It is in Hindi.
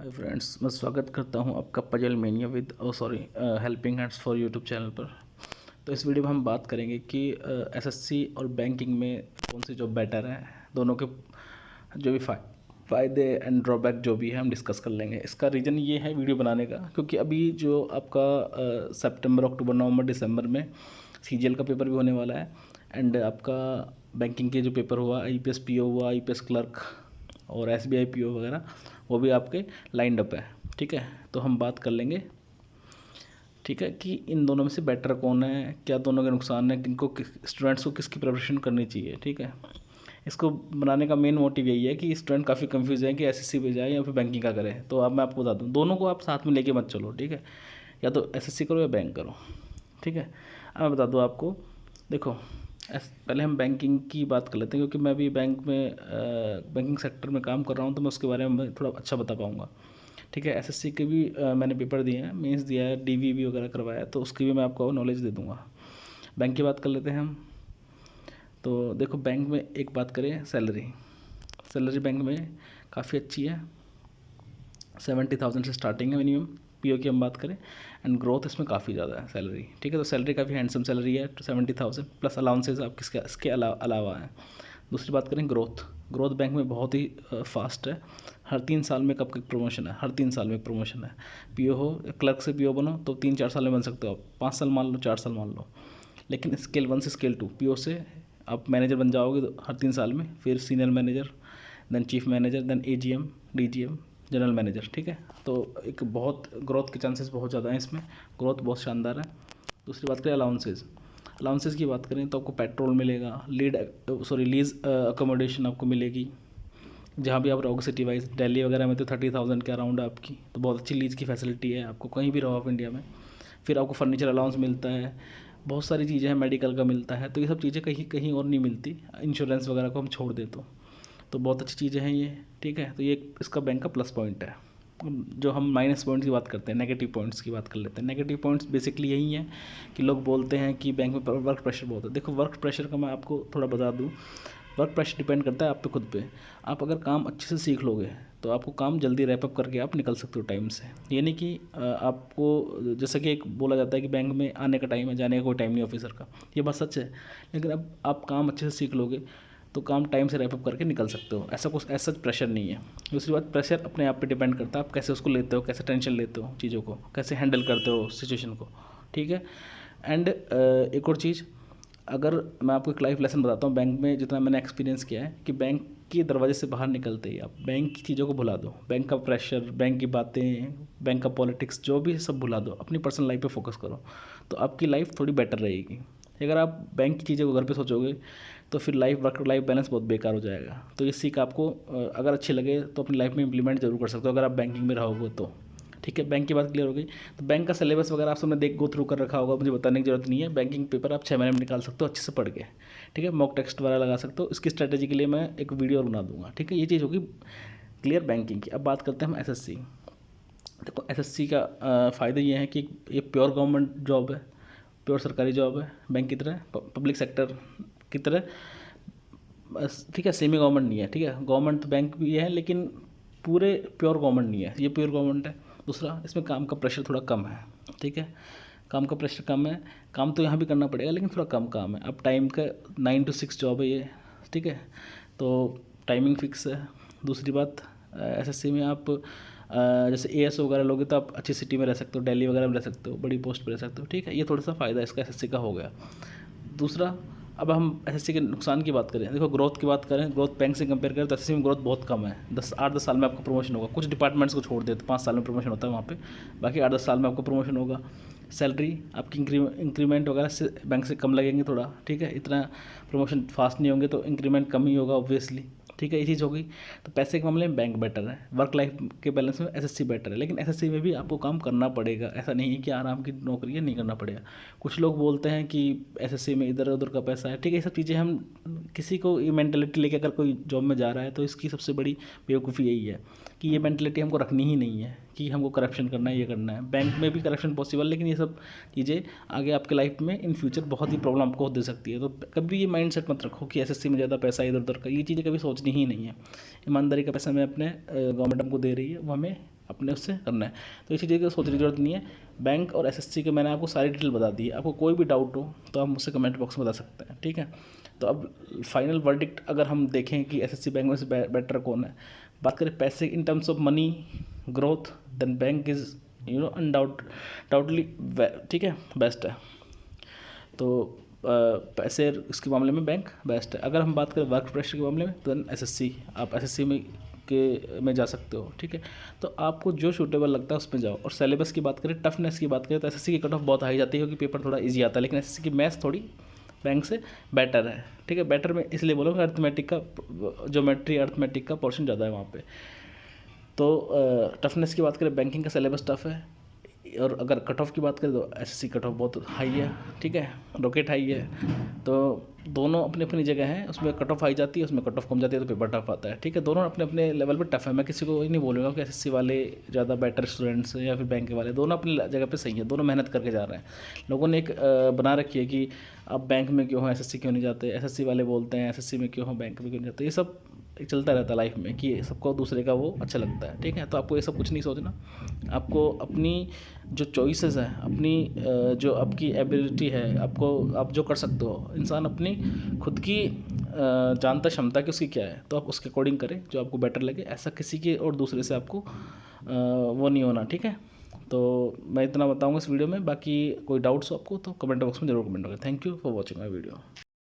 हाय फ्रेंड्स, मैं स्वागत करता हूं आपका puzzle mania with helping hands for YouTube channel पर। तो इस वीडियो में हम बात करेंगे कि एसएससी और बैंकिंग में कौन सी जॉब बेटर है। दोनों के जो भी फ़ायदे एंड ड्रॉबैक जो भी है हम डिस्कस कर लेंगे। इसका रीज़न ये है वीडियो बनाने का, क्योंकि अभी जो आपका सितंबर, अक्टूबर, नवंबर, दिसंबर में सीजीएल का पेपर भी होने वाला है। एंड आपका बैंकिंग के जो पेपर हुआ, आईपीएस पीओ हुआ, आईपीएस क्लर्क और एसबीआई पीओ वगैरह, वो भी आपके लाइंड अप है। ठीक है, तो हम बात कर लेंगे, ठीक है, कि इन दोनों में से बेटर कौन है, क्या दोनों के नुकसान है, किनको स्टूडेंट्स को किसकी प्रिपरेशन करनी चाहिए। ठीक है, इसको बनाने का मेन मोटिव यही है कि स्टूडेंट काफ़ी कंफ्यूज है कि एसएससी पे जाए या फिर बैंकिंग का करे। तो अब मैं आपको बता दूं, दोनों को आप साथ में लेके मत चलो। ठीक है, या तो एसएससी करो या बैंक करो। ठीक है, अब मैं बता दूं आपको। देखो, पहले हम बैंकिंग की बात कर लेते हैं, क्योंकि मैं भी बैंकिंग सेक्टर में काम कर रहा हूँ, तो मैं उसके बारे में थोड़ा अच्छा बता पाऊँगा। ठीक है, एसएससी के भी मैंने पेपर दिए हैं, मेंस दिया है, डीवीवी वगैरह करवाया है, तो उसकी भी मैं आपको नॉलेज दे दूँगा। बैंक की बात कर लेते हैं हम। तो देखो, बैंक में एक बात करें, सैलरी बैंक में काफ़ी अच्छी है। 70,000 से स्टार्टिंग है मिनिमम। पीओ की हम बात करें, एंड ग्रोथ इसमें काफ़ी ज़्यादा है सैलरी। ठीक है, तो सैलरी काफ़ी हैंडसम सैलरी है, 70,000 प्लस अलाउंसेज आप इसके अलावा है। दूसरी बात करें ग्रोथ बैंक में बहुत ही फास्ट है। हर 3 साल में कब प्रमोशन है, हर 3 साल में प्रमोशन है। पीओ हो, क्लर्क से पीओ बनो तो 3-4 साल में बन सकते हो आप। 5 साल मान लो, 4 साल मान लो। लेकिन स्केल 1 से स्केल 2 पीओ से आप मैनेजर बन जाओगे तो हर 3 साल में, फिर senior manager, then chief manager, then AGM, DGM, general manager. ठीक है, तो एक बहुत ग्रोथ के चांसेस बहुत ज़्यादा हैं इसमें, ग्रोथ बहुत शानदार है। दूसरी बात करें अलाउंसेज की बात करें तो आपको पेट्रोल मिलेगा, लीज अकोमोडेशन आपको मिलेगी जहाँ भी आप रहोगे सिटी वाइज। दिल्ली वगैरह में तो 30,000 के अराउंड है आपकी, तो बहुत अच्छी लीज की फैसिलिटी है आपको कहीं भी रहो आप इंडिया में। फिर आपको फर्नीचर अलाउंस मिलता है, बहुत सारी चीज़ें हैं, मेडिकल का मिलता है। तो ये सब चीज़ें कहीं कहीं और नहीं मिलती। इंश्योरेंस वगैरह को हम छोड़ दें तो बहुत अच्छी चीज़ें हैं ये। ठीक है, तो ये इसका बैंक का प्लस पॉइंट है। जो हम माइनस पॉइंट्स की बात करते हैं, नेगेटिव पॉइंट्स की बात कर लेते हैं। नेगेटिव पॉइंट्स बेसिकली यही हैं कि लोग बोलते हैं कि बैंक में वर्क प्रेशर बहुत है। देखो, वर्क प्रेशर का मैं आपको थोड़ा बता दूँ। वर्क प्रेशर डिपेंड करता है आप पे खुद पे। आप अगर काम अच्छे से सीख लोगे तो आपको काम जल्दी रैप अप करके आप निकल सकते हो टाइम से। ये नहीं कि आपको, जैसा कि एक बोला जाता है कि बैंक में आने का टाइम है, जाने का कोई टाइम नहीं ऑफिसर का। ये बात सच है, लेकिन अब आप काम अच्छे से सीख लोगे तो काम टाइम से रैप अप करके निकल सकते हो। ऐसा कुछ ऐसा प्रेशर नहीं है। दूसरी बात, प्रेशर अपने आप पे डिपेंड करता है, आप कैसे उसको लेते हो, कैसे टेंशन लेते हो, चीज़ों को कैसे हैंडल करते हो, सिचुएशन को। ठीक है, एंड एक और चीज़, अगर मैं आपको एक लाइफ लेसन बताता हूँ बैंक में जितना मैंने एक्सपीरियंस किया है, कि बैंक के दरवाजे से बाहर निकलते ही आप बैंक की चीज़ों को भुला दो। बैंक का प्रेशर, बैंक की बातें, बैंक का पॉलिटिक्स, जो भी सब भुला दो, अपनी पर्सनल लाइफ पे फोकस करो, तो आपकी लाइफ थोड़ी बेटर रहेगी। अगर आप बैंक की चीज़ें को घर पे सोचोगे तो फिर वर्क लाइफ बैलेंस बहुत बेकार हो जाएगा। तो ये सीख आपको अगर अच्छी लगे तो अपनी लाइफ में इंप्लीमेंट जरूर कर सकते हो अगर आप बैंकिंग में रहोगे तो। ठीक है, बैंक की बात क्लियर हो गई। तो बैंक का सिलेबस वगैरह आप सबने गो थ्रू कर रखा होगा, मुझे बताने की जरूरत नहीं है। बैंकिंग पेपर आप 6 महीने में निकाल सकते हो अच्छे से पढ़ के। ठीक है, मॉक टेस्ट वगैरह लगा सकते हो। इसकी स्ट्रैटेजी के लिए मैं एक वीडियो और बना दूंगा। ठीक है, ये चीज़ होगी क्लियर बैंकिंग की। अब बात करते हैं हम एसएससी। देखो, एसएससी का फ़ायदा ये है कि ये प्योर गवर्नमेंट जॉब है, प्योर सरकारी जॉब है, बैंक की तरह, पब्लिक सेक्टर की तरह। ठीक है, सेमी गवर्नमेंट नहीं है। ठीक है, गवर्नमेंट बैंक भी है, लेकिन पूरे प्योर गवर्नमेंट नहीं है, ये प्योर गवर्नमेंट है। दूसरा, इसमें काम का प्रेशर थोड़ा कम है। ठीक है, काम का प्रेशर कम है। काम तो यहाँ भी करना पड़ेगा, लेकिन थोड़ा कम काम है। अब टाइम का 9 to 6 जॉब है ये। ठीक है, तो टाइमिंग फिक्स है। दूसरी बात, एसएससी में आप जैसे एएस वगैरह लोगे तो आप अच्छी सिटी में रह सकते हो, दिल्ली वगैरह में रह सकते हो, बड़ी पोस्ट पर रह सकते हो। ठीक है, ये थोड़ा सा फ़ायदा इसका एसएससी का हो गया। दूसरा, अब हम एसएससी के नुकसान की बात करें। देखो, ग्रोथ की बात करें, ग्रोथ बैंक से कंपेयर करें तो एसएससी में ग्रोथ बहुत कम है। 8-10 साल में आपको प्रमोशन होगा। कुछ डिपार्टमेंट्स को छोड़ दे तो 5 साल में प्रमोशन होता है वहाँ पे, बाकी 8-10 साल में आपको प्रमोशन होगा। सैलरी आपकी इंक्रीमेंट वगैरह से बैंक से कम लगेंगे थोड़ा। ठीक है, इतना प्रमोशन फास्ट नहीं होंगे तो इंक्रीमेंट कम ही होगा ऑब्वियसली। ठीक है, ये चीज़ हो गई। तो पैसे के मामले में बैंक बेटर है, वर्क लाइफ के बैलेंस में एसएससी बेटर है। लेकिन एसएससी में भी आपको काम करना पड़ेगा, ऐसा नहीं है कि आराम की नौकरी है, नहीं करना पड़ेगा। कुछ लोग बोलते हैं कि एसएससी में इधर उधर का पैसा है। ठीक है, ये सब चीज़ें हम, किसी को ये मेंटेलिटी लेके अगर कोई जॉब में जा रहा है तो इसकी सबसे बड़ी बेवकूफ़ी यही है कि ये मेंटेलिटी हमको रखनी ही नहीं है कि हमको करप्शन करना है, ये करना है। बैंक में भी करप्शन पॉसिबल, लेकिन ये सब चीज़ें आगे आपके लाइफ में इन फ्यूचर बहुत ही प्रॉब्लम आपको दे सकती है। तो कभी ये माइंडसेट मत रखो कि एसएससी में ज़्यादा पैसा इधर उधर का, ये चीज़ें कभी सोचनी ही नहीं है। ईमानदारी का पैसा मैं अपने गवर्नमेंट हमको दे रही है, वो हमें अपने उससे करना है। तो इसी चीज़ की सोचने की जरूरत नहीं है। बैंक और एसएससी के मैंने आपको सारी डिटेल बता दी है। आपको कोई भी डाउट हो तो आप मुझसे कमेंट बॉक्स में बता सकते हैं, ठीक है। तो अब फाइनल वर्डिक्ट अगर हम देखें कि एसएससी बैंक में से बेटर कौन है, बात करें पैसे in terms of money growth, then bank is undoubtedly ठीक है, बेस्ट है। तो पैसे इसके मामले में बैंक बेस्ट है। अगर हम बात करें वर्क प्रेशर के मामले में, तो एसएससी, आप एसएससी में जा सकते हो, ठीक है। तो आपको जो सूटेबल लगता है उसमें जाओ। और सिलेबस की बात करें, टफनेस की बात करें, तो एसएससी की कट ऑफ बहुत हाई जाती है क्योंकि पेपर थोड़ा इजी आता है, लेकिन एसएससी की मैथ्स थोड़ी बैंक से बेटर है, ठीक है। बेटर में इसलिए बोलूँगा, अर्थमेटिक का, ज्योमेट्री अर्थमेटिक का पोर्शन ज़्यादा है वहाँ पे। तो टफनेस की बात करें, बैंकिंग का सिलेबस टफ है। और अगर कट ऑफ की बात करें तो एसएससी कट ऑफ बहुत हाई है, ठीक है, रॉकेट हाई है। तो दोनों अपनी अपनी जगह हैं, उसमें कट ऑफ हाई जाती है, उसमें कट ऑफ कम जाती है, तो पेपर टफ आता है, ठीक है। दोनों अपने अपने लेवल पे टफ है। मैं किसी को ये नहीं बोलूँगा कि एसएससी वाले ज़्यादा बेटर स्टूडेंट्स हैं या फिर बैंक वाले, दोनों अपनी जगह पे सही है, दोनों मेहनत करके जा रहे हैं। लोगों ने एक बना रखी है कि आप बैंक में क्यों हो, एसएससी क्यों नहीं जाते, एसएससी वाले बोलते हैं एसएससी में क्यों हो, बैंक में क्यों नहीं जाते। ये सब एक चलता रहता है लाइफ में कि सबको दूसरे का वो अच्छा लगता है, ठीक है। तो आपको ये सब कुछ नहीं सोचना। आपको अपनी जो चॉइसेस है, अपनी जो आपकी एबिलिटी है, आपको आप जो कर सकते हो, इंसान अपनी खुद की जानता क्षमता कि उसकी क्या है, तो आप उसके अकॉर्डिंग करें जो आपको बेटर लगे। ऐसा किसी के और दूसरे से आपको वो नहीं होना, ठीक है। तो मैं इतना बताऊँगा इस वीडियो में। बाकी कोई डाउट्स हो आपको तो कमेंट बॉक्स में जरूर कमेंट करें। Thank you for watching my video.